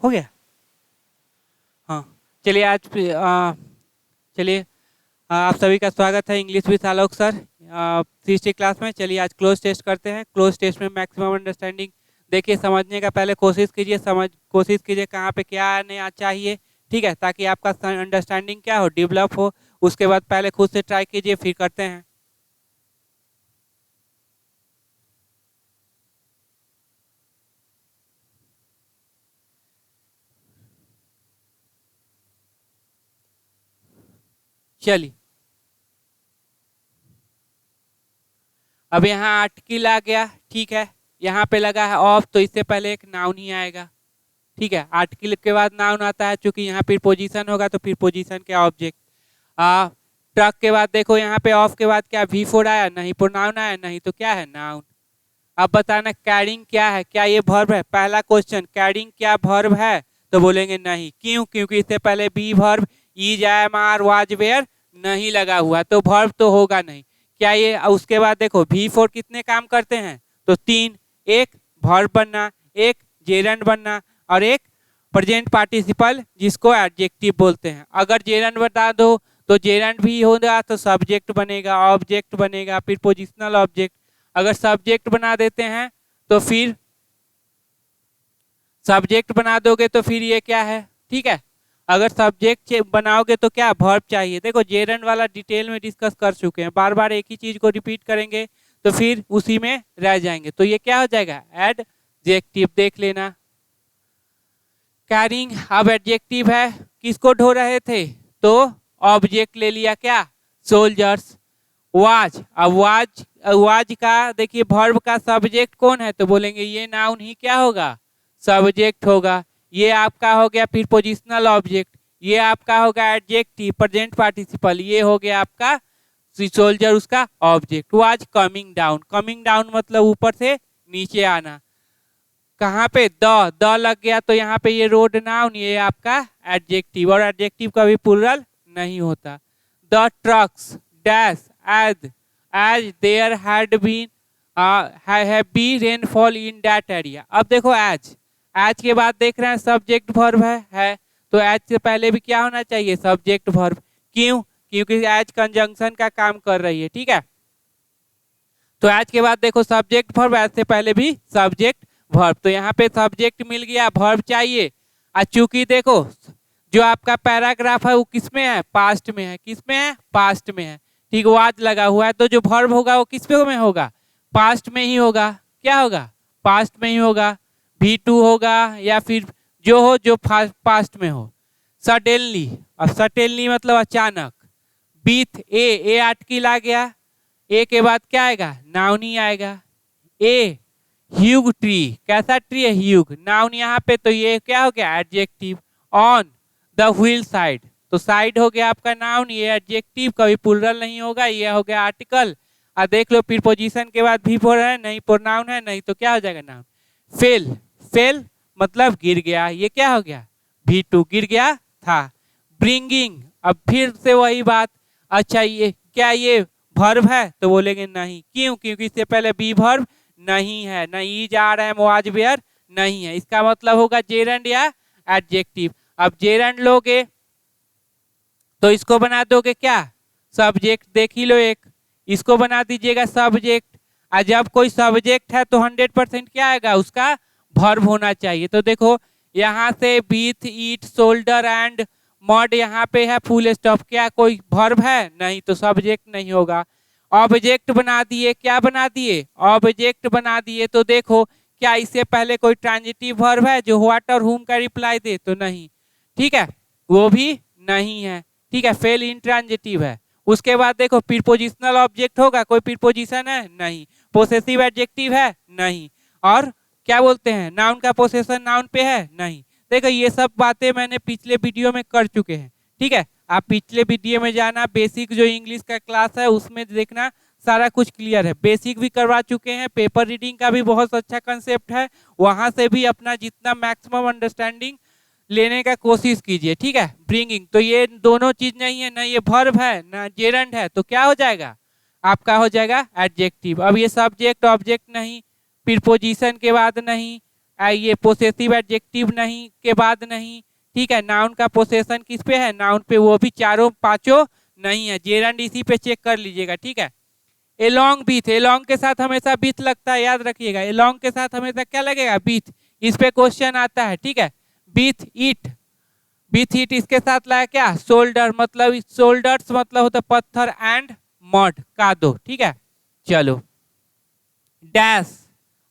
हो गया। हाँ चलिए आज चलिए आप सभी का स्वागत है इंग्लिश विद आलोक सर तीसरी क्लास में। चलिए आज क्लोज टेस्ट करते हैं। क्लोज टेस्ट में मैक्सिमम अंडरस्टैंडिंग देखिए, समझने का पहले कोशिश कीजिए, कोशिश कीजिए कहाँ पे क्या आने चाहिए, ठीक है, ताकि आपका अंडरस्टैंडिंग क्या हो, डेवलप हो। उसके बाद पहले खुद से ट्राई कीजिए, फिर करते हैं। चलिए अब यहाँ आर्टिकल आ गया, ठीक है, यहाँ पे लगा है ऑफ, तो इससे पहले एक नाउन ही आएगा, ठीक है। आर्टिकल के बाद नाउन आता है, चूंकि यहाँ फिर पोजीशन होगा तो फिर पोजीशन के ऑब्जेक्ट। ट्रक के बाद देखो यहाँ पे ऑफ के बाद क्या V4 आया, नहीं प्रोनाउन आया, नहीं तो क्या है नाउन। अब बताना कैरिंग क्या है, क्या ये वर्ब है। पहला क्वेश्चन, कैरिंग क्या वर्ब है, तो बोलेंगे नहीं। क्यों? क्योंकि इससे पहले B verb is am are was were नहीं लगा हुआ, तो वर्ब तो होगा नहीं। क्या ये, उसके बाद देखो V4 कितने काम करते हैं, तो 3, एक वर्ब बनना, एक जेरंड बनना, और एक प्रेजेंट पार्टिसिपल जिसको एडजेक्टिव बोलते हैं। अगर जेरंड बता दो तो जेरंड भी होगा तो सब्जेक्ट बनेगा, ऑब्जेक्ट बनेगा, फिर पोजिशनल ऑब्जेक्ट। अगर सब्जेक्ट बना देते हैं तो फिर सब्जेक्ट बना दोगे तो फिर ये क्या है, ठीक है। अगर सब्जेक्ट बनाओगे तो क्या वर्ब चाहिए। देखो जेरंड वाला डिटेल में डिस्कस कर चुके हैं, बार बार एक ही चीज को रिपीट करेंगे तो फिर उसी में रह जाएंगे। तो ये क्या हो जाएगा, एडजेक्टिव। देख लेना कैरिंग अब एडजेक्टिव है, किसको ढो रहे थे, तो ऑब्जेक्ट ले लिया क्या, सोल्जर्स। वाज, अब वाज का देखिए वर्ब का सब्जेक्ट कौन है, तो बोलेंगे ये नाउन ही क्या होगा, सब्जेक्ट होगा। ये आपका हो गया फिर पोजिशनल ऑब्जेक्ट, ये आपका होगा एडजेक्टिव प्रेजेंट पार्टिसिपल, ये हो गया आपका सोल्जर उसका object. Was coming down, coming down मतलब ऊपर से नीचे आना। कहाँ पे द लग गया तो यहाँ पे ये रोड नाउन, ये आपका एडजेक्टिव, और एडजेक्टिव का भी प्लुरल नहीं होता। The trucks dash as there had been have be rainfall in that area. अब देखो एज के बाद देख रहे हैं सब्जेक्ट वर्ब है, तो एज से पहले भी क्या होना चाहिए, सब्जेक्ट वर्ब। क्यों? क्योंकि एज कंजंक्शन का काम कर रही है, ठीक है। तो एज के बाद देखो सब्जेक्ट वर्ब, एज से पहले भी सब्जेक्ट वर्ब, तो यहाँ पे सब्जेक्ट मिल गया, वर्ब चाहिए। और चूंकि देखो जो आपका पैराग्राफ है वो किसमें है, पास्ट में है। किसमें है, पास्ट में है, ठीक। वाज लगा हुआ है तो जो वर्ब होगा वो किस पे में होगा, पास्ट में ही होगा। क्या होगा, पास्ट में ही होगा। V2 होगा या फिर जो हो जो पास्ट में हो। सडनली, अब सडनली मतलब अचानक। बीथ ए आर्टिकल आ गया, ए के बाद क्या आएगा, नाउन ही आएगा। ए ह्यूग ट्री, कैसा ट्री है, ह्यूग, नाउन यहाँ पे, तो ये क्या हो गया, adjective. On the wheel side, तो साइड हो गया आपका नाउन, ये एडजेक्टिव, कभी प्लुरल नहीं होगा, ये हो गया आर्टिकल। और देख लो फिर पोजीशन के बाद V4 है, नहीं प्रोनाउन है, नहीं तो क्या हो जाएगा, नाउन। फेल मतलब गिर गया, ये क्या हो गया, V2 गिर गया था। ब्रिंगिंग, अब फिर से वही बात। अच्छा ये क्या ये वर्ब है, तो बोलेंगे नहीं। क्यों? क्योंकि इससे पहले बी वर्ब नहीं है, नहीं जा रहे हैं, वाज वेयर नहीं है, इसका मतलब होगा जेरंड या एडजेक्टिव। अब जेरंड लोगे तो इसको बना दोगे क्या, सब्जेक्ट। देख ही लो एक, इसको बना दीजिएगा सब्जेक्ट। और जब कोई सब्जेक्ट है तो 100% क्या आएगा, उसका वर्ब होना चाहिए। तो देखो यहाँ से बीथ ईट शोल्डर एंड मॉड, यहाँ पे है फुल स्टॉप, क्या कोई वर्ब है, नहीं, तो सब्जेक्ट नहीं होगा। ऑब्जेक्ट बना दिए, क्या बना दिए, ऑब्जेक्ट बना दिए। तो देखो क्या इससे पहले कोई ट्रांजिटिव वर्ब है जो व्हाट और हुम का रिप्लाई दे, तो नहीं, ठीक है, वो भी नहीं है, ठीक है, फेल इंट्रांजिटिव है। उसके बाद देखो प्रीपोजिशनल ऑब्जेक्ट होगा, कोई प्रीपोजिशन है, नहीं। पोसेसिव एडजेक्टिव है, नहीं। और क्या बोलते हैं, नाउन का पोसेशन नाउन पे है, नहीं। देखो ये सब बातें मैंने पिछले वीडियो में कर चुके हैं, ठीक है। आप पिछले वीडियो में जाना, बेसिक जो इंग्लिश का क्लास है उसमें देखना, सारा कुछ क्लियर है। बेसिक भी करवा चुके हैं, पेपर रीडिंग का भी बहुत अच्छा कंसेप्ट है, वहां से भी अपना जितना मैक्सिमम अंडरस्टैंडिंग लेने का कोशिश कीजिए, ठीक है। ब्रिंगिंग, तो ये दोनों चीज नहीं है, ना ये वर्ब है ना जेरंड है, तो क्या हो जाएगा, आपका हो जाएगा एडजेक्टिव। अब ये सब्जेक्ट ऑब्जेक्ट नहीं, प्रीपोजिशन के बाद नहीं, ये पोसेसिव एडजेक्टिव नहीं के बाद नहीं, ठीक है। नाउन का पोसेशन किस पे है, नाउन पे, वो भी चारों पांचों नहीं है। जेरंड इसी पे चेक कर लीजिएगा, ठीक है। एलोंग बीथ, एलोंग के साथ हमेशा बीथ लगता है, याद रखिएगा। एलोंग के साथ हमेशा क्या लगेगा, बीथ। इस पे क्वेश्चन आता है, ठीक है। बीथ ईट, बीथ ईट इसके साथ लाया क्या, शोल्डर, मतलब शोल्डर्स मतलब होता है पत्थर, एंड मड कादो, ठीक है। चलो डैश,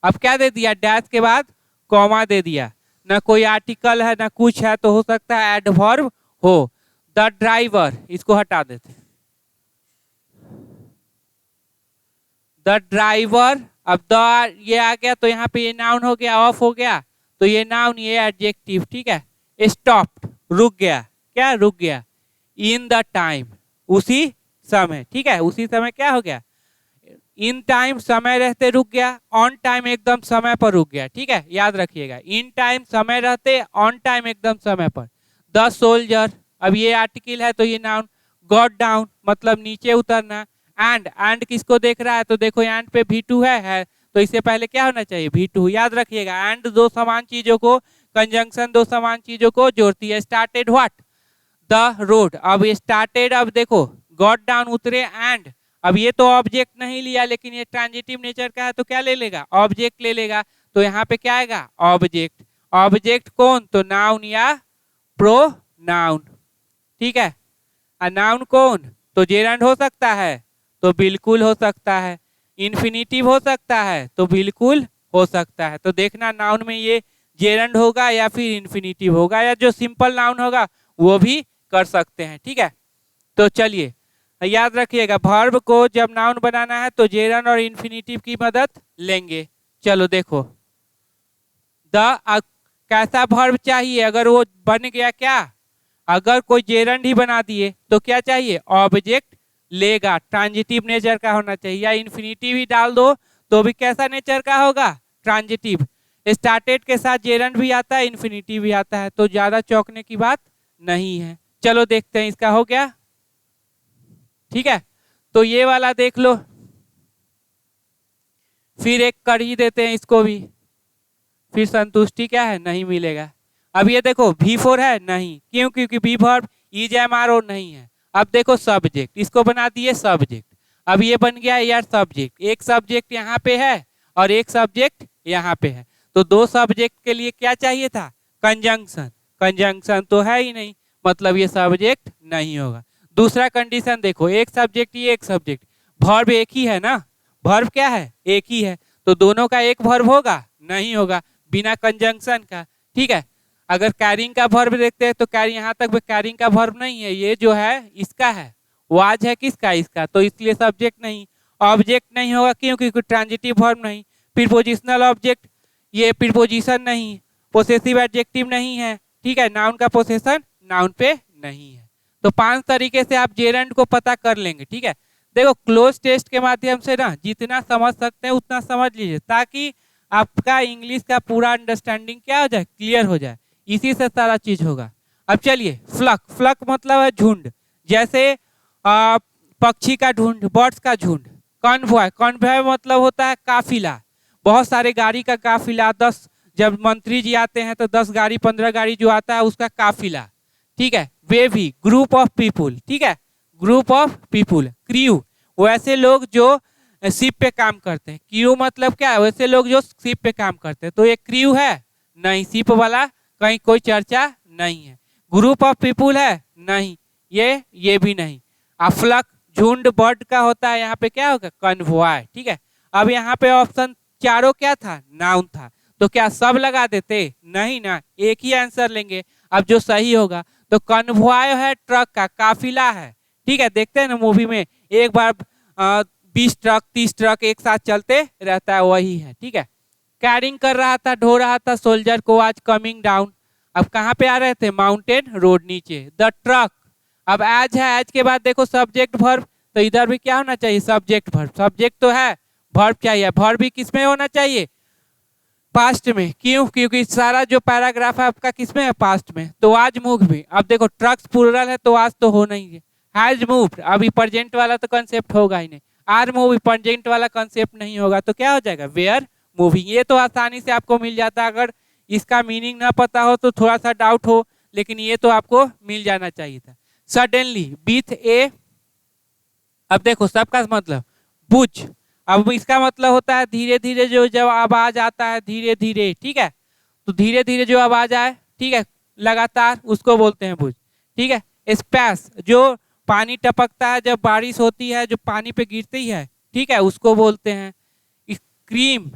अब क्या दे दिया, डैश के बाद कॉमा दे दिया, ना कोई आर्टिकल है ना कुछ है, तो हो सकता है एडवर्ब हो। द ड्राइवर, इसको हटा देते, द ड्राइवर, अब द ये आ गया तो यहाँ पे ये नाउन हो गया, ऑफ हो गया तो ये नाउन, ये एडजेक्टिव, ठीक है। स्टॉप्ड, रुक गया, क्या रुक गया, इन द टाइम, उसी समय, ठीक है। उसी समय क्या हो गया, इन टाइम समय रहते रुक गया, ऑन टाइम एकदम समय पर रुक गया, ठीक है। याद रखिएगा, इन टाइम समय रहते, ऑन टाइम एकदम समय पर। द सोल्जर, अब ये आर्टिकल है तो ये नाउन। गॉट डाउन मतलब नीचे उतरना। एंड किसको देख रहा है, तो देखो एंड पे V2 है तो इससे पहले क्या होना चाहिए, V2। याद रखिएगा, एंड दो समान चीजों को, कंजंक्शन दो समान चीजों को जोड़ती है। स्टार्टेड व्हाट, द रोड, अब ये स्टार्टेड, अब देखो गॉट डाउन उतरे, एंड अब ये तो ऑब्जेक्ट नहीं लिया, लेकिन ये ट्रांजिटिव नेचर का है तो क्या ले लेगा, ऑब्जेक्ट ले लेगा। तो यहाँ पे क्या आएगा, ऑब्जेक्ट। ऑब्जेक्ट कौन, तो नाउन या प्रोनाउन, ठीक है। नाउन कौन, तो जेरंड हो सकता है, तो बिल्कुल हो सकता है। इन्फिनिटिव हो सकता है, तो बिल्कुल हो सकता है। तो देखना नाउन में ये जेरंड होगा या फिर इन्फिनिटिव होगा, या जो सिंपल नाउन होगा वो भी कर सकते हैं, ठीक है। तो चलिए याद रखिएगा, वर्ब को जब नाउन बनाना है तो जेरंड और इन्फिनिटिव की मदद लेंगे। चलो देखो, कैसा वर्ब चाहिए, अगर वो बन गया क्या, अगर कोई जेरंड ही बना दिए तो क्या चाहिए, ऑब्जेक्ट लेगा, ट्रांजिटिव नेचर का होना चाहिए। या इन्फिनिटिव ही डाल दो तो भी कैसा नेचर का होगा, ट्रांजिटिव। स्टार्टेड के साथ जेरंड भी आता है, इन्फिनिटिव भी आता है, तो ज्यादा चौंकने की बात नहीं है। चलो देखते हैं, इसका हो गया, ठीक है। तो ये वाला देख लो, फिर एक कर ही देते हैं इसको भी, फिर संतुष्टि क्या है, नहीं मिलेगा। अब ये देखो V4 है, नहीं, क्यों, क्योंकि B verb is am are ओ नहीं है। अब देखो सब्जेक्ट, इसको बना दिए सब्जेक्ट, अब ये बन गया यार सब्जेक्ट। एक सब्जेक्ट यहाँ पे है और एक सब्जेक्ट यहाँ पे है, तो दो सब्जेक्ट के लिए क्या चाहिए था, कंजंक्शन। कंजंक्शन तो है ही नहीं, मतलब ये सब्जेक्ट नहीं होगा। दूसरा कंडीशन देखो, एक सब्जेक्ट ये एक सब्जेक्ट, वर्ब एक ही है ना, वर्ब क्या है, एक ही है, तो दोनों का एक वर्ब होगा, नहीं होगा, बिना कंजंक्शन का, ठीक है। अगर कैरिंग का वर्ब देखते हैं तो कैरी, यहाँ तक कैरिंग का वर्ब नहीं है, ये जो है इसका है, वाज है किसका, इसका, तो इसलिए सब्जेक्ट नहीं। ऑब्जेक्ट नहीं होगा क्यों, क्योंकि ट्रांजिटिव वर्ब नहीं। प्रीपोजिशनल ऑब्जेक्ट, ये प्रीपोजिशन नहीं, पोसेसिव एडजेक्टिव नहीं है, ठीक है। नाउन का पोसेशन नाउन पे नहीं है। तो 5 तरीके से आप जेरंड को पता कर लेंगे, ठीक है। देखो क्लोज टेस्ट के माध्यम से ना जितना समझ सकते हैं उतना समझ लीजिए, ताकि आपका इंग्लिश का पूरा अंडरस्टैंडिंग क्या हो जाए, क्लियर हो जाए, इसी से सारा चीज होगा। अब चलिए फ्लक, फ्लक मतलब है झुंड, जैसे पक्षी का झुंड, बर्ड्स का झुंड। कॉन्वॉय, कॉन्वॉय मतलब होता है काफिला, बहुत सारे गाड़ी का काफिला, 10 जब मंत्री जी आते हैं तो 10 गाड़ी 15 गाड़ी जो आता है उसका काफिला, ठीक है। वेवी, ग्रुप ऑफ पीपुल, ठीक है, ग्रुप ऑफ पीपुल। क्रू, वैसे लोग जो शिप पे काम करते हैं, क्रू मतलब क्या है, वैसे लोग जो शिप पे काम करते हैं, तो ये क्रू है नहीं, शिप वाला कहीं कोई चर्चा नहीं है। ग्रुप ऑफ पीपुल है नहीं, ये भी नहीं। फ्लक झुंड बर्ड का होता है, यहाँ पे क्या होगा, कन्वॉय, ठीक है। अब यहाँ पे ऑप्शन चारों क्या था, नाउन था, तो क्या सब लगा देते, नहीं ना, एक ही आंसर लेंगे। अब जो सही होगा, तो कन्वॉय है ट्रक का, काफिला है, ठीक है। देखते हैं ना मूवी में एक बार 20 ट्रक 30 ट्रक एक साथ चलते रहता है, वही है, ठीक है। कैरिंग कर रहा था, ढो रहा था सोल्जर को, आज कमिंग डाउन, अब कहाँ पे आ रहे थे, माउंटेन रोड नीचे। द ट्रक, अब एज है, एज के बाद देखो सब्जेक्ट वर्ब, तो इधर भी क्या होना चाहिए, सब्जेक्ट वर्ब। सब्जेक्ट तो है, वर्ब चाहिए, वर्ब भी किस में होना चाहिए, पास्ट में, क्यों, क्योंकि सारा जो पैराग्राफ है आपका किस में है, पास्ट में। तो आज मूव भी, अब देखो ट्रक्स प्लूरल है तो आज तो होना ही है। हैज मूव्ड, अभी प्रेजेंट वाला तो कंसेप्ट होगा ही नहीं। आर मूव, प्रेजेंट वाला कंसेप्ट नहीं होगा, तो क्या हो जाएगा, वेयर मूविंग। ये तो आसानी से आपको मिल जाता है, अगर इसका मीनिंग ना पता हो तो थोड़ा सा डाउट हो, लेकिन ये तो आपको मिल जाना चाहिए था। सडनली विथ ए, अब देखो सबका मतलब बुझ, अब इसका मतलब होता है धीरे धीरे जो जब आवाज आता है धीरे धीरे, ठीक है, तो धीरे धीरे जो आवाज आए, ठीक है, लगातार, उसको बोलते हैं बुझ, ठीक है। स्पैश, जो पानी टपकता है जब बारिश होती है, जो पानी पे गिरती है, ठीक है, उसको बोलते हैं। स्क्रीम,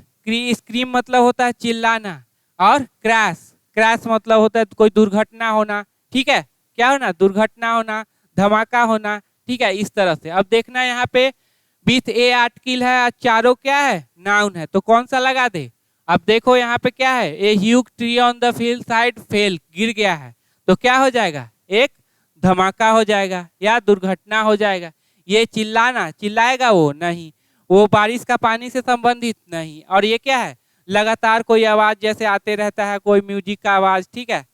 स्क्रीम मतलब होता है चिल्लाना। और क्रैश, क्रैश मतलब होता है कोई दुर्घटना होना, ठीक है, क्या होना, दुर्घटना होना, धमाका होना, ठीक है, इस तरह से। अब देखना यहाँ पे विथ ए आर्टिकल है, चारों क्या है, नाउन है, तो कौन सा लगा दे। अब देखो यहाँ पे क्या है, a huge tree on the field side fail, गिर गया है, तो क्या हो जाएगा, एक धमाका हो जाएगा या दुर्घटना हो जाएगा। ये चिल्लाना, चिल्लाएगा वो नहीं, वो बारिश का पानी से संबंधित नहीं। और ये क्या है, लगातार कोई आवाज जैसे आते रहता है, कोई म्यूजिक का आवाज, ठीक है,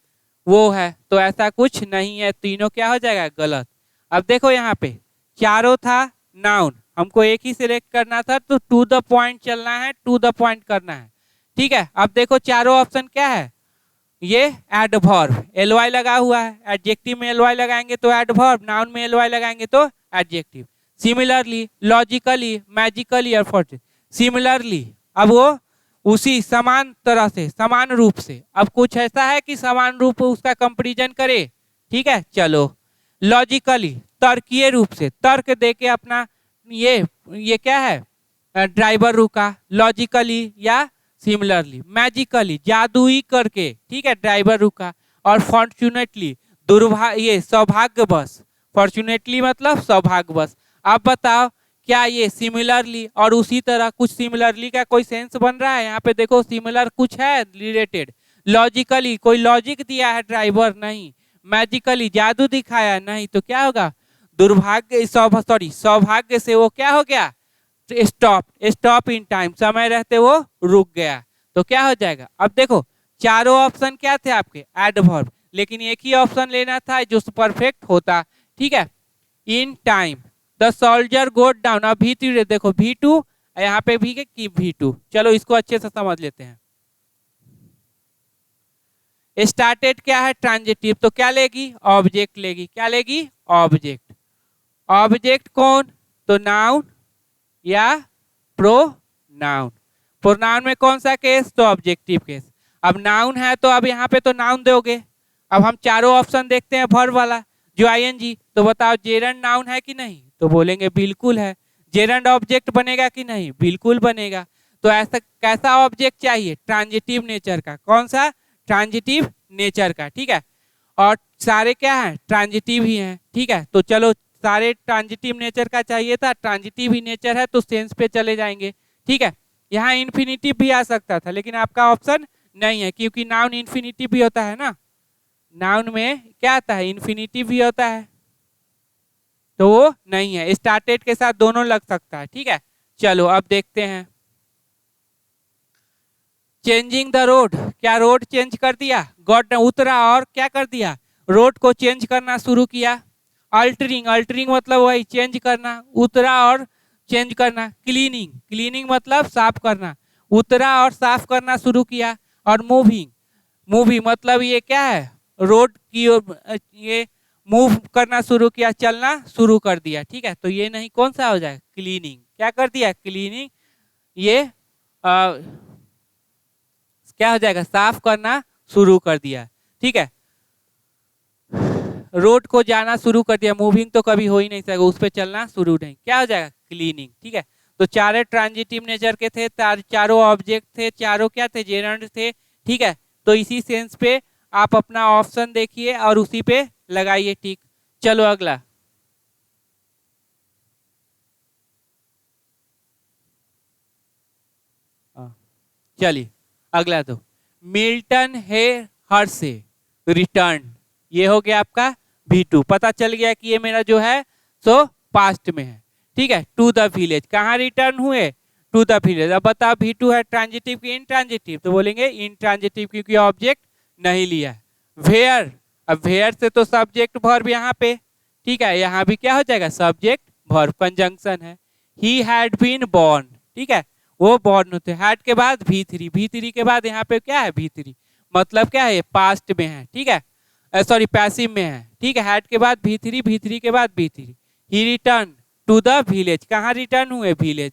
वो है, तो ऐसा कुछ नहीं है, तीनों क्या हो जाएगा, गलत। अब देखो यहाँ पे चारों था नाउन, हमको एक ही सिलेक्ट करना था, तो टू द पॉइंट चलना है, टू द पॉइंट करना है, ठीक है। अब देखो चारों ऑप्शन क्या है, ये एडवर्ब, एलवाई लगा हुआ है, एडजेक्टिव में एलवाई लगाएंगे तो एडवर्ब, नाउन में एलवाई लगाएंगे तो एडजेक्टिव। सिमिलरली, लॉजिकली, मैजिकली और फॉर्चुनेटली, सिमिलरली, अब वो उसी समान तरह से, समान रूप से, अब कुछ ऐसा है कि समान रूप उसका कंपैरिजन करे, ठीक है, चलो। लॉजिकली, तर्कीय रूप से, तर्क देके अपना, ये क्या है, ड्राइवर रुका, लॉजिकली या सिमिलरली। मैजिकली, जादुई करके, ठीक है, ड्राइवर रुका। और फॉर्चुनेटली, ये सौभाग्यवश, फॉर्चुनेटली मतलब सौभाग्यवश। आप बताओ क्या ये सिमिलरली और उसी तरह कुछ सिमिलरली का कोई सेंस बन रहा है, यहाँ पे देखो सिमिलर कुछ है रिलेटेड। लॉजिकली, कोई लॉजिक दिया है ड्राइवर, नहीं। मैजिकली, जादू दिखाया, नहीं, तो क्या होगा, दुर्भाग्य, सौभाग्य से वो क्या हो गया, स्टॉप, स्टॉप इन टाइम, समय रहते वो रुक गया, तो क्या हो जाएगा। अब देखो चारों ऑप्शन क्या थे आपके, एडवर्ब, लेकिन एक ही ऑप्शन लेना था जो परफेक्ट होता, ठीक है। In time, the soldier got down, अब V2 देखो, V2 यहाँ पे भी की V2, चलो इसको अच्छे से समझ लेते हैं। स्टार्टेड क्या है, ट्रांजिटिव, तो क्या लेगी, ऑब्जेक्ट लेगी, क्या लेगी, ऑब्जेक्ट। ऑब्जेक्ट कौन, तो नाउन या प्रोनाउन। प्रोनाउन में कौन सा केस, तो ऑब्जेक्टिव केस। अब नाउन है तो अब यहाँ पे तो नाउन दोगे। अब हम चारों ऑप्शन देखते हैं वर्ब वाला, जो आईएनजी, तो बताओ जेरंड नाउन है कि नहीं, तो बोलेंगे बिल्कुल है। जेरंड ऑब्जेक्ट बनेगा कि नहीं, बिल्कुल बनेगा। तो ऐसा कैसा ऑब्जेक्ट चाहिए, ट्रांजिटिव नेचर का, कौन सा, ट्रांजिटिव नेचर का, ठीक है। और सारे क्या है, ट्रांजिटिव ही हैं, ठीक है। तो चलो सारे ट्रांजिटिव नेचर का चाहिए था, ट्रांजिटिव ही नेचर है तो सेंस पे चले जाएंगे, ठीक है। यहाँ इन्फिनिटिव भी आ सकता था, लेकिन आपका ऑप्शन नहीं है, क्योंकि नाउन इन्फिनिटिव भी होता है ना, नाउन में क्या आता है, इन्फिनिटिव भी होता है, तो वो नहीं है। स्टार्टेड के साथ दोनों लग सकता है, ठीक है। चलो अब देखते हैं, चेंजिंग द रोड, क्या रोड चेंज कर दिया, गॉड उतरा और क्या कर दिया, रोड को चेंज करना शुरू किया। अल्टरिंग, अल्टरिंग मतलब वही चेंज करना, उतरा और चेंज करना। क्लीनिंग, क्लीनिंग मतलब साफ करना, उतरा और साफ करना शुरू किया। और मूविंग, मूविंग मतलब ये क्या है, रोड की ये मूव करना शुरू किया, चलना शुरू कर दिया, ठीक है। तो ये नहीं, कौन सा हो जाए, क्लीनिंग, क्या कर दिया, क्लीनिंग, ये क्या हो जाएगा, साफ करना शुरू कर दिया, ठीक है। रोड को जाना शुरू कर दिया, मूविंग तो कभी हो ही नहीं सकेगा, उस पर चलना शुरू नहीं, क्या हो जाएगा, क्लीनिंग, ठीक है। तो चारों ट्रांजिटिव नेचर के थे, चारों ऑब्जेक्ट थे, चारों क्या थे, जेरंड थे, ठीक है। तो इसी सेंस पे आप अपना ऑप्शन देखिए और उसी पे लगाइए, ठीक। चलो अगला, चलिए अगला, तो मिल्टन है हर से रिटर्न, ये हो गया आपका V2। पता चल गया कि ये मेरा जो है सो पास्ट में है, ठीक है। टू द विलेज, कहाँ रिटर्न हुए, टू द विलेज। अब बताओ V2 है ट्रांजिटिव की इन ट्रांजिटिव, तो बोलेंगे इन ट्रांजिटिव, क्योंकि ऑब्जेक्ट नहीं लिया है। वेयर, अब वेयर से तो सब्जेक्ट वर्ब यहाँ पे, ठीक है, यहाँ भी क्या हो जाएगा, सब्जेक्ट वर्ब, कंजंक्शन है। ही हैड बीन बॉर्न, ठीक है, वो बॉर्न होते, हैड के बाद V3, V3 के बाद यहाँ पे क्या है, V3, मतलब क्या है, पास्ट में है, ठीक है, सॉरी पैसिव में है, ठीक है। हैड के बाद V3, V3 के बाद B3। He return to the village, कहाँ रिटर्न हुए, विलेज।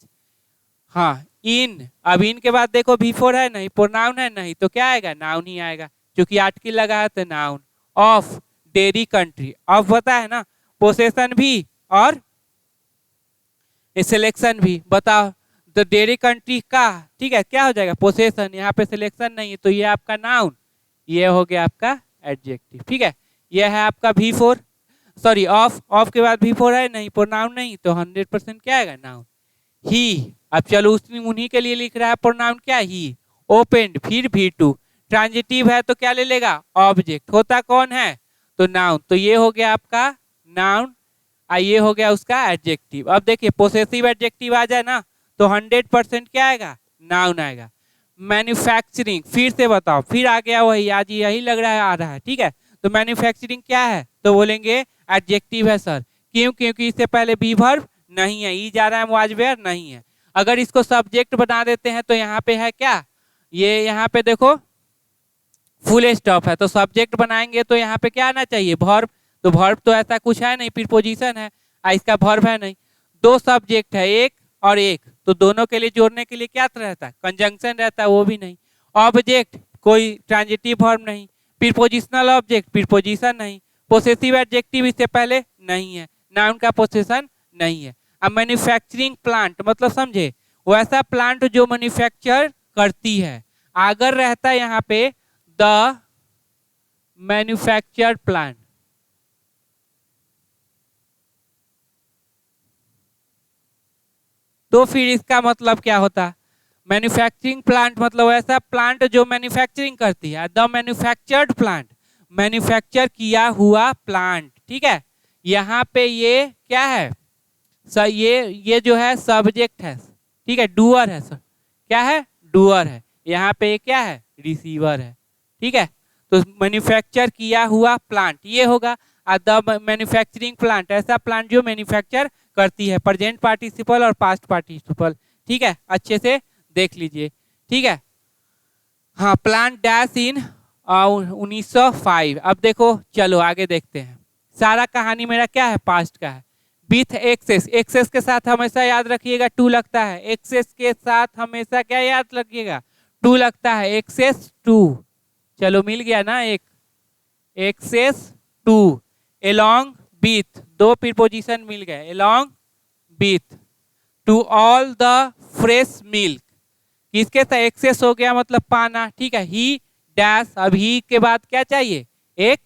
हाँ, इन, अब इन के बाद देखो V4 है नहीं, प्रोनाउन है नहीं, तो क्या आएगा, नाउन ही आएगा, क्योंकि आर्टिकल लगा है तो noun. Of dairy country, of पता है ना, पोसेशन भी और सिलेक्शन भी, बताओ तो डेरी कंट्री का, ठीक है, क्या हो जाएगा, पोसेशन, यहाँ पे सिलेक्शन नहीं है तो ये आपका नाउन, ये हो गया आपका एडजेक्टिव, ठीक है। ये है आपका V4, सॉरी ऑफ, ऑफ के बाद V4 है नहीं, प्रोनाउन नहीं, तो 100% क्या आएगा, नाउन। ही, अब चलो उसने उन्हीं के लिए लिख रहा है, प्रोनाउन क्या, ही। ओपेंड, फिर V2, ट्रांजिटिव है तो क्या ले लेगा, ऑब्जेक्ट, होता कौन है, तो नाउन, तो ये हो गया आपका नाउन, ये हो गया उसका एडजेक्टिव। अब देखिए पोसेसिव एडजेक्टिव आ जाए ना तो 100% क्या आएगा, नाउन आएगा। मैन्युफैक्चरिंग, फिर से बताओ, फिर आ गया वही, आज यही लग रहा है आ रहा है, ठीक है। तो मैन्युफैक्चरिंग क्या है, तो बोलेंगे एडजेक्टिव है सर, क्यों, क्योंकि इससे पहले बी वर्ब नहीं है, ई जा रहा है, वाज वेयर नहीं है। अगर इसको सब्जेक्ट बना देते हैं तो यहाँ पे है क्या, ये यहाँ पे देखो फुल स्टॉप है, तो सब्जेक्ट बनाएंगे तो यहाँ पे क्या आना चाहिए, वर्ब, तो वर्ब तो ऐसा कुछ है नहीं, प्रीपोजिशन है, इसका वर्ब है नहीं। दो सब्जेक्ट है, एक और एक, तो दोनों के लिए जोड़ने के लिए क्या रहता है, कंजंक्शन रहता है, वो भी नहीं। ऑब्जेक्ट, कोई ट्रांजिटिव वर्ब नहीं। प्रीपोजिशनल ऑब्जेक्ट, प्रीपोजिशन नहीं। पोसेसिव एडजेक्टिव इससे पहले नहीं है, नाउन का पोसेशन नहीं है। अब मैन्युफैक्चरिंग प्लांट मतलब समझे, वैसा प्लांट जो मैन्युफैक्चर करती है, अगर रहता है यहाँ पे द मैन्युफैक्चर प्लांट, तो फिर इसका मतलब क्या होता, मैन्युफैक्चरिंग प्लांट मतलब ऐसा प्लांट जो मैन्युफैक्चरिंग करती है, द मैन्युफैक्चर्ड प्लांट, मैन्युफैक्चर किया हुआ प्लांट, ठीक है। यहाँ पे ये क्या है, ये जो है सब्जेक्ट है, ठीक है, डूअर है सर, क्या है, डूअर है। यहाँ पे क्या है, रिसीवर है, ठीक है। तो मैन्युफैक्चर किया हुआ प्लांट ये होगा, द मैन्युफैक्चरिंग प्लांट ऐसा प्लांट जो मैन्युफैक्चर करती है, प्रेजेंट पार्टिसिपल और पास्ट पार्टिसिपल, ठीक है, अच्छे से देख लीजिए, ठीक है। हाँ, प्लांट डैश इन 1905। अब देखो चलो आगे देखते हैं, सारा कहानी मेरा क्या है, पास्ट का है। विथ एक्सेस, एक्सेस के साथ हमेशा याद रखिएगा टू लगता है, एक्सेस के साथ हमेशा क्या याद रखिएगा, टू लगता है, एक्सेस टू, चलो मिल गया ना एक, एक्सेस टू, एलोंग विथ, दो प्रीपोजिशन मिल गए, along with, to all the fresh milk, किसके साथ एक्सेस हो गया मतलब पाना, ठीक है। ही डैश, अब ही के बाद क्या चाहिए, एक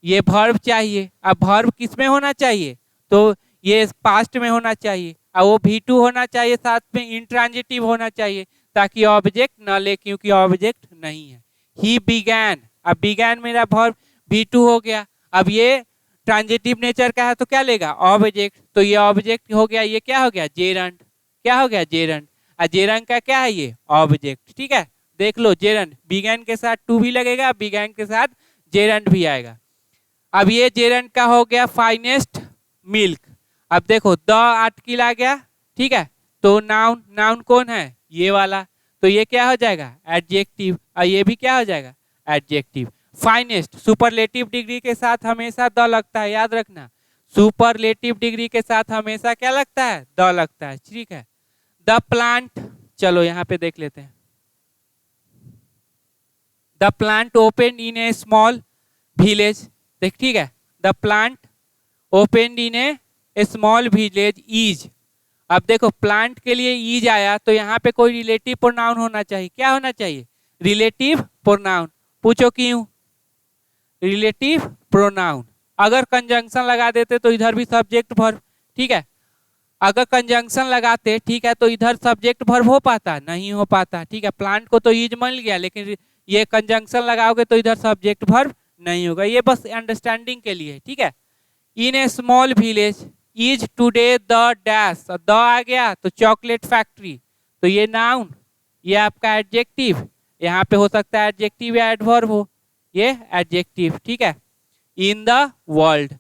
ये वर्ब चाहिए, अब वर्ब किस में होना चाहिए, तो ये पास्ट में होना चाहिए, और वो V2 होना चाहिए, साथ में इंट्रांजिटिव होना चाहिए, ताकि ऑब्जेक्ट न ले, क्योंकि ऑब्जेक्ट नहीं है। ही बिगैन, अब बिगैन मेरा वर्ब V2 हो गया, अब ये ट्रांजिटिव नेचर का है तो क्या लेगा, ऑब्जेक्ट, तो ये ऑब्जेक्ट हो गया, ये क्या हो गया, जेरंड, क्या हो गया, जेरंड, और जेरंड का क्या है, ये ऑब्जेक्ट, ठीक है। देख लो जेरंड, बिगैन के साथ टू भी लगेगा, बिगैन के साथ जेरंड भी आएगा। अब ये जेरंड का हो गया फाइनेस्ट मिल्क, अब देखो द आर्टिकल आ गया, ठीक है, तो नाउन, नाउन कौन है, ये वाला, तो ये क्या हो जाएगा, एडजेक्टिव, और ये भी क्या हो जाएगा, एडजेक्टिव। फाइनेस्ट, सुपरलेटिव डिग्री के साथ हमेशा द लगता है, याद रखना, सुपरलेटिव डिग्री के साथ हमेशा क्या लगता है, द लगता है, ठीक है। द प्लांट, चलो यहाँ पे देख लेते हैं, the plant open in a small village, देख, ठीक है, the plant open in a small village is, अब देखो प्लांट के लिए इज आया तो यहाँ पे कोई रिलेटिव प्रोनाउन होना चाहिए, क्या होना चाहिए, रिलेटिव प्रोनाउन, पूछो क्यों, रिलेटिव प्रोनाउन। अगर कंजंक्शन लगा देते तो इधर भी सब्जेक्ट वर्ब, ठीक है, अगर कंजंक्शन लगाते, ठीक है, तो इधर सब्जेक्ट वर्ब हो पाता, नहीं हो पाता, ठीक है। प्लांट को तो इज मिल गया, लेकिन ये कंजंक्शन लगाओगे तो इधर सब्जेक्ट वर्ब नहीं होगा, ये बस अंडरस्टैंडिंग के लिए, ठीक है। In a small village is today the dash, the आ गया तो चॉकलेट फैक्ट्री, तो ये नाउन, ये आपका एडजेक्टिव, यहाँ पे हो सकता है एडजेक्टिव या एडवर्ब हो, ये एडजेक्टिव, ठीक है। In the world,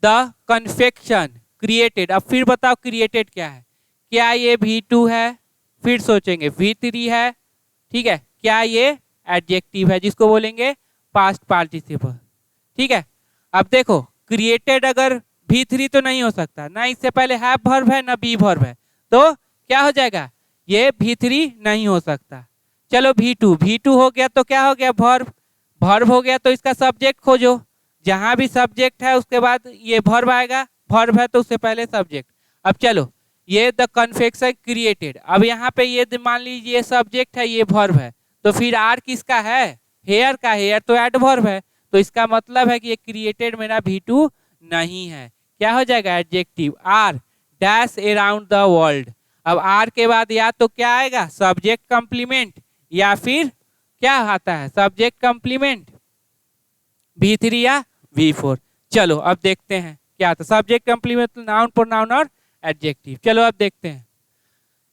the confection created, अब फिर बताओ क्रिएटेड क्या है, क्या ये V2 है, फिर सोचेंगे V3 है, ठीक है, क्या ये एडजेक्टिव है जिसको बोलेंगे पास्ट पार्टिसिपल। ठीक है, अब देखो क्रिएटेड अगर V3 तो नहीं हो सकता, ना इससे पहले हैव वर्ब है ना बी वर्ब है, तो क्या हो जाएगा, ये V3 नहीं हो सकता। चलो V2 हो गया तो क्या हो गया, वर्ब हो गया तो इसका सब्जेक्ट खोजो, जहां भी सब्जेक्ट है उसके बाद ये वर्ब आएगा, वर्ब है तो उससे पहले सब्जेक्ट। अब चलो ये द कन्फेक्शन क्रिएटेड, अब यहाँ पे ये मान लीजिए ये सब्जेक्ट है ये वर्ब है, तो फिर आर किसका है, हेयर का, हेयर तो एडवर्ब है, तो इसका मतलब है कि ये क्रिएटेड मेरा V2 नहीं है। क्या हो जाएगा, adjective are dash around the world. अब आर के बाद या तो क्या आएगा, सब्जेक्ट कंप्लीमेंट, या फिर क्या आता है, सब्जेक्ट कंप्लीमेंट V3 या V4। चलो अब देखते हैं क्या आता है, सब्जेक्ट कंप्लीमेंट नाउन प्रोनाउन और एडजेक्टिव। चलो अब देखते हैं,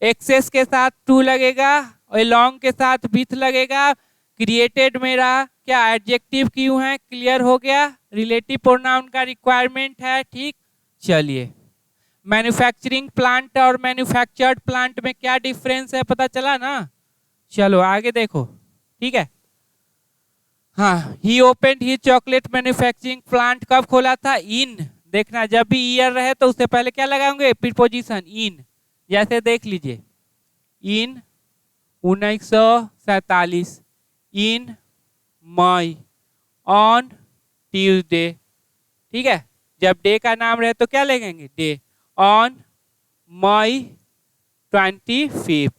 एक्सेस के साथ टू लगेगा, अलोंग के साथ विथ लगेगा, क्रिएटेड मेरा क्या एडजेक्टिव क्यों है, क्लियर हो गया, रिलेटिव प्रोनाउन का रिक्वायरमेंट है। ठीक, चलिए मैन्युफैक्चरिंग प्लांट और मैन्युफैक्चर्ड प्लांट में क्या डिफरेंस है पता चला ना। चलो आगे देखो, ठीक है। हाँ, ही ओपनड ही चॉकलेट मैन्युफैक्चरिंग प्लांट कब खोला था, इन, देखना जब भी ईयर रहे तो उससे पहले क्या लगाएंगे, प्रीपोजिशन इन, जैसे देख लीजिए इन 1947, इन मई, ऑन ट्यूसडे। ठीक है, जब डे का नाम रहे तो क्या लगेंगे, डे, ऑन मई 25।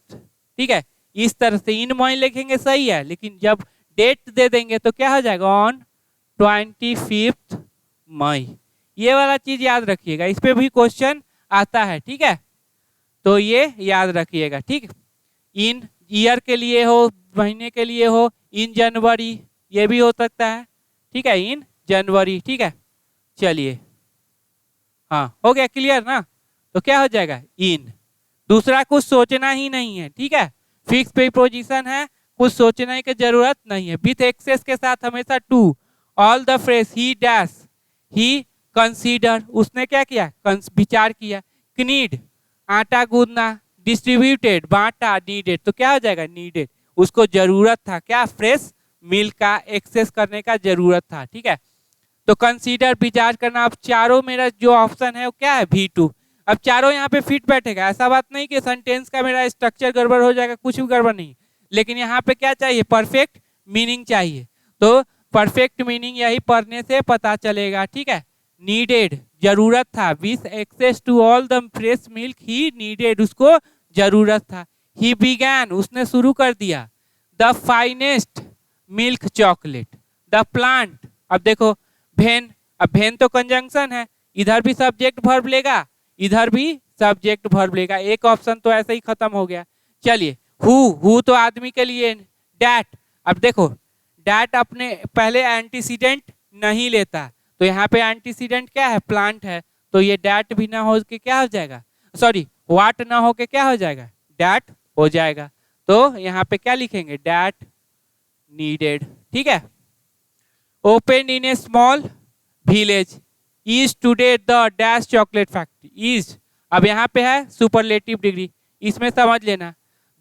ठीक है, इस तरह से इन मई लिखेंगे सही है, लेकिन जब डेट दे देंगे तो क्या हो जाएगा, ऑन 25 मई। ये वाला चीज याद रखिएगा, इस पे भी क्वेश्चन आता है। ठीक है, तो ये याद रखिएगा। ठीक, इन ईयर के लिए हो, महीने के लिए हो, इन जनवरी ये भी हो सकता है। ठीक है, इन जनवरी। ठीक है, चलिए हाँ हो गया क्लियर ना, तो क्या हो जाएगा, इन, दूसरा कुछ सोचना ही नहीं है। ठीक है, फिक्स प्रीपोजिशन है, कुछ सोचने की जरूरत नहीं है। विथ एक्सेस के साथ हमेशा to, all the fresh, he dash, he consider, उसने क्या किया, विचार किया, नीड, आटा गूंदना, डिस्ट्रीब्यूटेड, बांटा, नीडेड, तो क्या हो जाएगा, नीडेड, उसको जरूरत था क्या, फ्रेश मिल्क का एक्सेस करने का जरूरत था। ठीक है, तो कंसीडर विचार करना। अब चारों मेरा जो ऑप्शन है वो क्या है, V2। अब चारों यहाँ पे फिट बैठेगा, ऐसा बात नहीं कि सेंटेंस का मेरा स्ट्रक्चर गड़बड़ हो जाएगा, कुछ भी गड़बड़ नहीं, लेकिन यहाँ पे क्या चाहिए, परफेक्ट मीनिंग चाहिए, तो परफेक्ट मीनिंग यही पढ़ने से पता चलेगा। ठीक है, नीडेड जरूरत था, with access to all the fresh milk he needed, उसको जरूरत था। ही बिगैन, उसने शुरू कर दिया, the finest milk chocolate, the plant, अब देखो भेन, अब भेन तो कंजंक्शन है, इधर भी सब्जेक्ट वर्ब लेगा, इधर भी सब्जेक्ट वर्ब लेगा, एक ऑप्शन तो ऐसे ही खत्म हो गया। चलिए हु तो आदमी के लिए, डैट, अब देखो डैट अपने पहले एंटीसीडेंट नहीं लेता, तो यहाँ पे एंटीसीडेंट क्या है, प्लांट है, तो ये डैट भी ना हो के क्या हो जाएगा, सॉरी वाट ना हो के क्या हो जाएगा, डैट हो जाएगा, तो यहाँ पे क्या लिखेंगे, डैट नीडेड। ठीक है, open in a small village, is today the dash chocolate factory, is, अब यहाँ पे है सुपरलेटिव डिग्री, इसमें समझ लेना,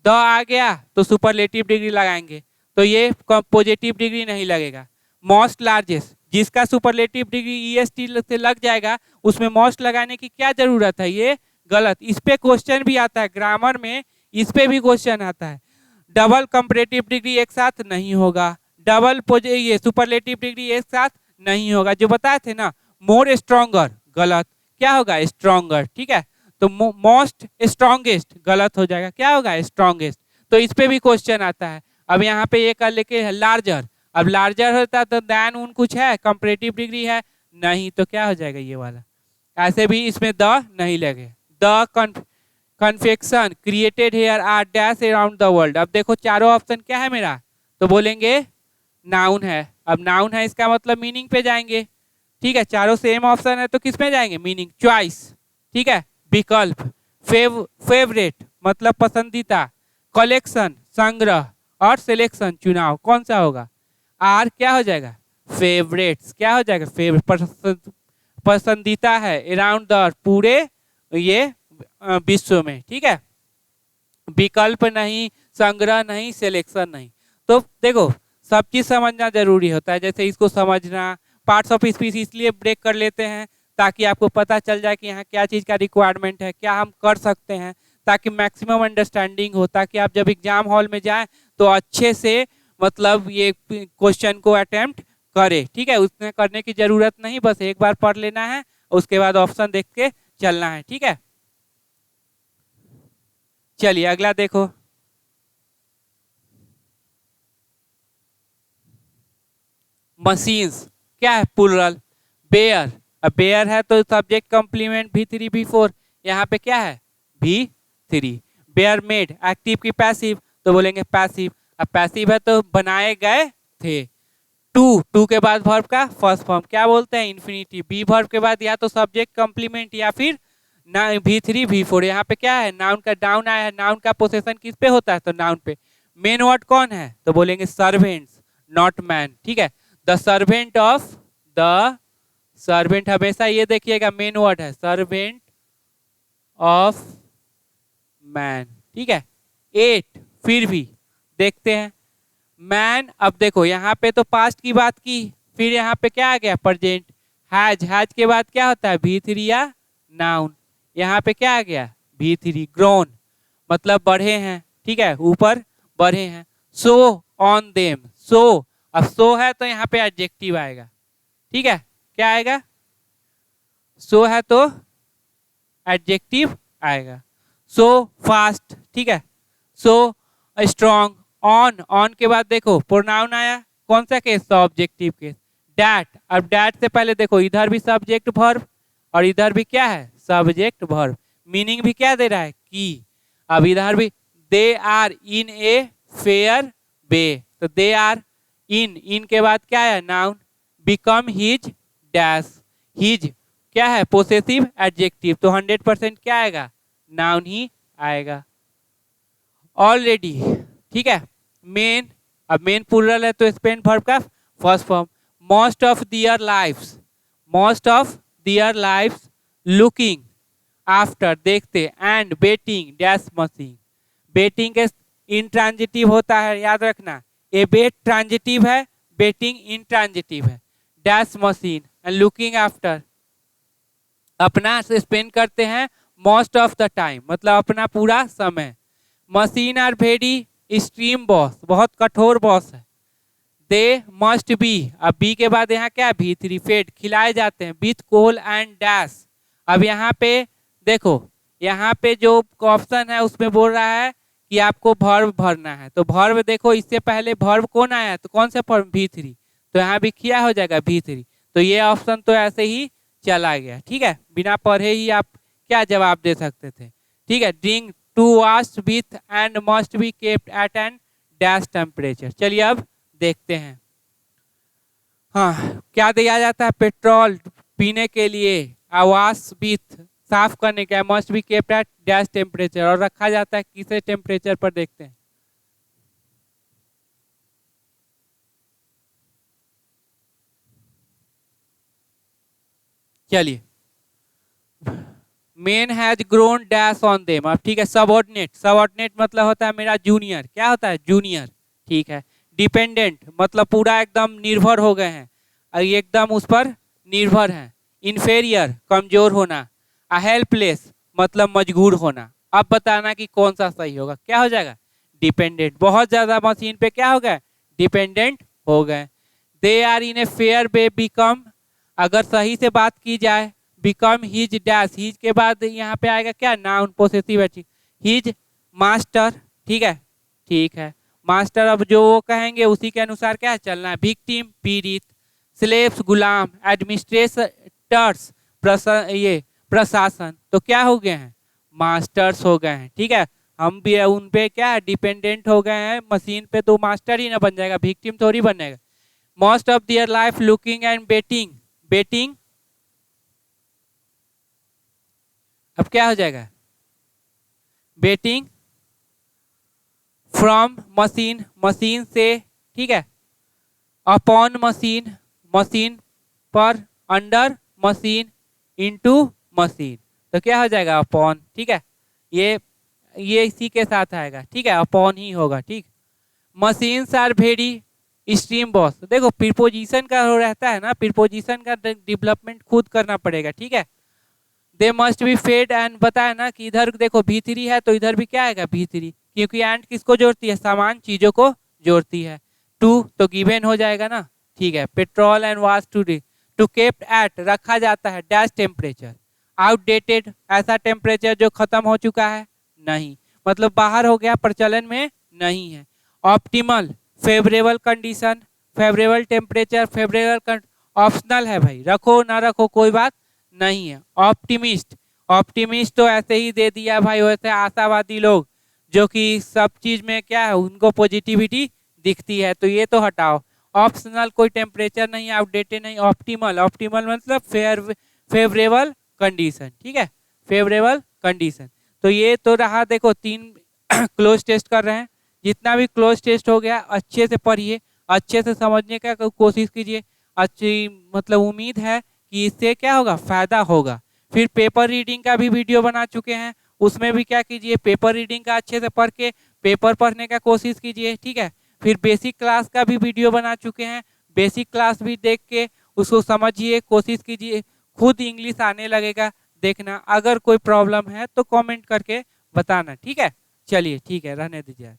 द आ गया तो सुपरलेटिव डिग्री लगाएंगे, तो ये पॉजिटिव डिग्री नहीं लगेगा। मोस्ट लार्जेस्ट, जिसका सुपरलेटिव डिग्री EST से लग जाएगा उसमें मोस्ट लगाने की क्या जरूरत है, ये गलत, इस पे क्वेश्चन भी आता है ग्रामर में, इस पे भी क्वेश्चन आता है। डबल कंपैरेटिव डिग्री एक साथ नहीं होगा, डबल ये सुपरलेटिव डिग्री एक साथ नहीं होगा, जो बताए थे ना, मोर स्ट्रॉन्गर, गलत, क्या होगा, स्ट्रॉन्गर। ठीक है, तो मोस्ट स्ट्रॉन्गेस्ट गलत हो जाएगा, क्या होगा, स्ट्रॉन्गेस्ट, तो इस पे भी क्वेश्चन आता है। अब यहाँ पे ये कर लेके लार्जर, अब लार्जर होता तो दैन उन कुछ है, कंपैरेटिव डिग्री है नहीं, तो क्या हो जाएगा ये वाला, ऐसे भी इसमें द नहीं लगे, the confection created here are dash around the world. अब देखो चारों ऑप्शन क्या है मेरा, तो बोलेंगे नाउन है, अब नाउन है इसका मतलब मीनिंग पे जाएंगे। ठीक है, चारों सेम ऑप्शन है तो किस में जाएंगे, मीनिंग, चॉइस। ठीक है, विकल्प, फेवरेट मतलब पसंदीदा, कलेक्शन संग्रह, और सिलेक्शन चुनाव, कौन सा होगा, आर क्या हो जाएगा, फेवरेट्स, क्या हो जाएगा, फेवरेट पसंदीदा है, अराउंड द पूरे ये विश्व में। ठीक है, विकल्प नहीं, संग्रह नहीं, सिलेक्शन नहीं, तो देखो सब चीज समझना जरूरी होता है। जैसे इसको समझना, पार्ट्स ऑफ स्पीच इसलिए ब्रेक कर लेते हैं ताकि आपको पता चल जाए कि यहाँ क्या चीज़ का रिक्वायरमेंट है, क्या हम कर सकते हैं, ताकि मैक्सिमम अंडरस्टैंडिंग हो, ताकि आप जब एग्जाम हॉल में जाएं तो अच्छे से मतलब ये क्वेश्चन को अटेम्प्ट करें। ठीक है, उसमें करने की जरूरत नहीं, बस एक बार पढ़ लेना है, उसके बाद ऑप्शन देख के चलना है। ठीक है, चलिए अगला देखो। मशीन्स क्या है, प्लूरल। बेयर, अब बेयर है तो सब्जेक्ट कंप्लीमेंट V3 V4, यहाँ पे क्या है V3। बेयर मेड, एक्टिव की पैसिव, तो बोलेंगे पैसिव। अब पैसिव है तो बनाए गए थे। टू के बाद वर्ब का फर्स्ट फॉर्म क्या बोलते हैं, इन्फिनिटिव। बी वर्ब के बाद या तो सब्जेक्ट कंप्लीमेंट या फिर ना V3 V4। यहाँ पे क्या है, नाउन का डाउन आया है, नाउन का पोसेशन किस पे होता है, तो नाउन पे। मेन वर्ड कौन है, तो बोलेंगे सर्वेंट्स, नॉट मैन। ठीक है, the servant of, the servant हमेशा ये देखिएगा मेन वर्ड है, सर्वेंट ऑफ मैन। ठीक है, 8 फिर भी देखते हैं मैन। अब देखो यहाँ पे तो पास्ट की बात की, फिर यहाँ पे क्या आ गया, प्रेजेंट। हैज, हैज के बाद क्या होता है V3 या नाउन, यहाँ पे क्या आ गया V3। ग्रोन मतलब बढ़े हैं, ठीक है, ऊपर बढ़े हैं। सो ऑन देम, सो, अब सो है तो यहाँ पे एडजेक्टिव आएगा। ठीक है, क्या आएगा, सो है तो एडजेक्टिव आएगा। सो फास्ट, ठीक है, सो स्ट्रॉन्ग। ऑन, ऑन के बाद देखो प्रोनाउन आया, कौन सा केस, ऑब्जेक्टिव केस। डैट, अब डैट से पहले देखो इधर भी सब्जेक्ट वर्ब और इधर भी क्या है, सब्जेक्ट वर्ब। मीनिंग भी क्या दे रहा है, की। अब इधर भी दे आर इन ए फेयर वे, तो दे आर इन, इन के बाद क्या है, noun. Become his dash, his क्या है, पोसेसिव एडजेक्टिव, तो 100% क्या आएगा, नाउन ही आएगा। ऑलरेडी, ठीक है, मेन, अब मेन प्लूरल है तो स्पेंड वर्ब का first form. Most of their lifes, most of their lifes looking after, देखते, and betting dash machine. Betting के इंट्रांजिटिव होता है, याद रखना, ए बेट ट्रांजिटिव है, बेटिंग इंट्रांजिटिव है। Dash machine and looking after, अपना स्पेंड करते हैं मोस्ट ऑफ द टाइम, मतलब अपना पूरा समय। Machine are very extreme boss, बहुत कठोर बॉस है। दे मस्ट बी, अब बी के बाद यहाँ क्या V3 फेड, खिलाए जाते हैं विथ कोल एंड डैश। अब यहाँ पे देखो, यहाँ पे जो ऑप्शन है उसमें बोल रहा है कि आपको वर्ब भरना है, तो वर्ब देखो इससे पहले वर्ब कौन आया, तो कौन सा फॉर्म V3, तो यहाँ भी क्या हो जाएगा V3, तो ये ऑप्शन तो ऐसे ही चला गया। ठीक है, बिना पढ़े ही आप क्या जवाब दे सकते थे। ठीक है, drink to wash with and must be kept at an dash temperature. चलिए अब देखते हैं, हाँ क्या दिया जाता है, पेट्रोल पीने के लिए, आवास विथ साफ करने का, must be kept eight dash temperature, और रखा जाता है किसे टेम्परेचर पर, देखते हैं। चलिए, main has grown dash on them. अब ठीक है, सबऑर्डिनेट, सबऑर्डिनेट मतलब होता है मेरा जूनियर, क्या होता है, जूनियर। ठीक है, डिपेंडेंट मतलब पूरा एकदम निर्भर हो गए हैं, एकदम उस पर निर्भर हैं। इन्फेरियर कमजोर होना। अ हेल्पलेस मतलब मजबूर होना। अब बताना कि कौन सा सही होगा, क्या हो जाएगा, डिपेंडेंट। बहुत ज्यादा मशीन पे क्या हो गए, डिपेंडेंट हो गए। They are in a fair way become, अगर सही से बात की जाए, बिकम हिज डैश, हिज के बाद यहाँ पे आएगा क्या, नाउन पोसेसिव है, हिज मास्टर। ठीक है, ठीक है, मास्टर अब जो वो कहेंगे उसी के अनुसार क्या चलना है। विक्टिम पीड़ित, स्लेव्स गुलाम, एडमिनिस्ट्रेटर्स ये प्रशासन, तो क्या हो गए हैं, मास्टर्स हो गए हैं। ठीक है, हम भी उन पे क्या डिपेंडेंट हो गए हैं मशीन पे, तो मास्टर ही ना बन जाएगा, विक्टिम थोड़ी बनेगा। Most of their life looking and betting, betting अब क्या हो जाएगा, बेटिंग फ्रॉम मशीन, मशीन से। ठीक है, अपॉन मशीन, मशीन पर, अंडर मशीन, इनटू मशीन, तो क्या हो जाएगा, अपॉन। ठीक है, ये इसी के साथ आएगा। ठीक है, अपॉन ही होगा। ठीक, machines are very stream boss, देखो प्रीपोजिशन का हो रहता है ना, प्रीपोजिशन का डेवलपमेंट खुद करना पड़ेगा, ठीक है। They must be fed and बताया ना कि इधर देखो V3 है तो इधर भी क्या आएगा V3, क्योंकि एंड किसको जोड़ती है, समान चीजों को जोड़ती है। टू तो गिवन हो जाएगा ना, ठीक है। Petrol and was to kept at रखा जाता है डैश टेम्परेचर, आउटडेटेड ऐसा टेम्परेचर जो खत्म हो चुका है, नहीं, मतलब बाहर हो गया, प्रचलन में नहीं है। Optimal favourable condition, favourable temperature, favourable optional है भाई, रखो ना रखो कोई बात नहीं है। ऑप्टिमिस्ट, ऑप्टिमिस्ट तो ऐसे ही दे दिया भाई, वैसे आशावादी लोग जो कि सब चीज में क्या है उनको पॉजिटिविटी दिखती है, तो ये तो हटाओ। ऑप्शनल कोई टेम्परेचर नहीं, आउटडेटेड नहीं। ऑप्टिमल, ऑप्टिमल मतलब फेवरेबल कंडीशन, ठीक है, फेवरेबल कंडीशन। तो ये तो रहा, देखो 3 क्लोज टेस्ट कर रहे हैं, जितना भी क्लोज टेस्ट हो गया अच्छे से पढ़िए, अच्छे से समझने का कोशिश कीजिए। अच्छी मतलब उम्मीद है कि इससे क्या होगा, फायदा होगा। फिर पेपर रीडिंग का भी वीडियो बना चुके हैं, उसमें भी क्या कीजिए, पेपर रीडिंग का अच्छे से पढ़ के पेपर पढ़ने का कोशिश कीजिए, ठीक है। फिर बेसिक क्लास का भी वीडियो बना चुके हैं, बेसिक क्लास भी देख के उसको समझिए, कोशिश कीजिए, खुद इंग्लिश आने लगेगा। देखना अगर कोई प्रॉब्लम है तो कमेंट करके बताना, ठीक है। चलिए ठीक है, रहने दीजिए।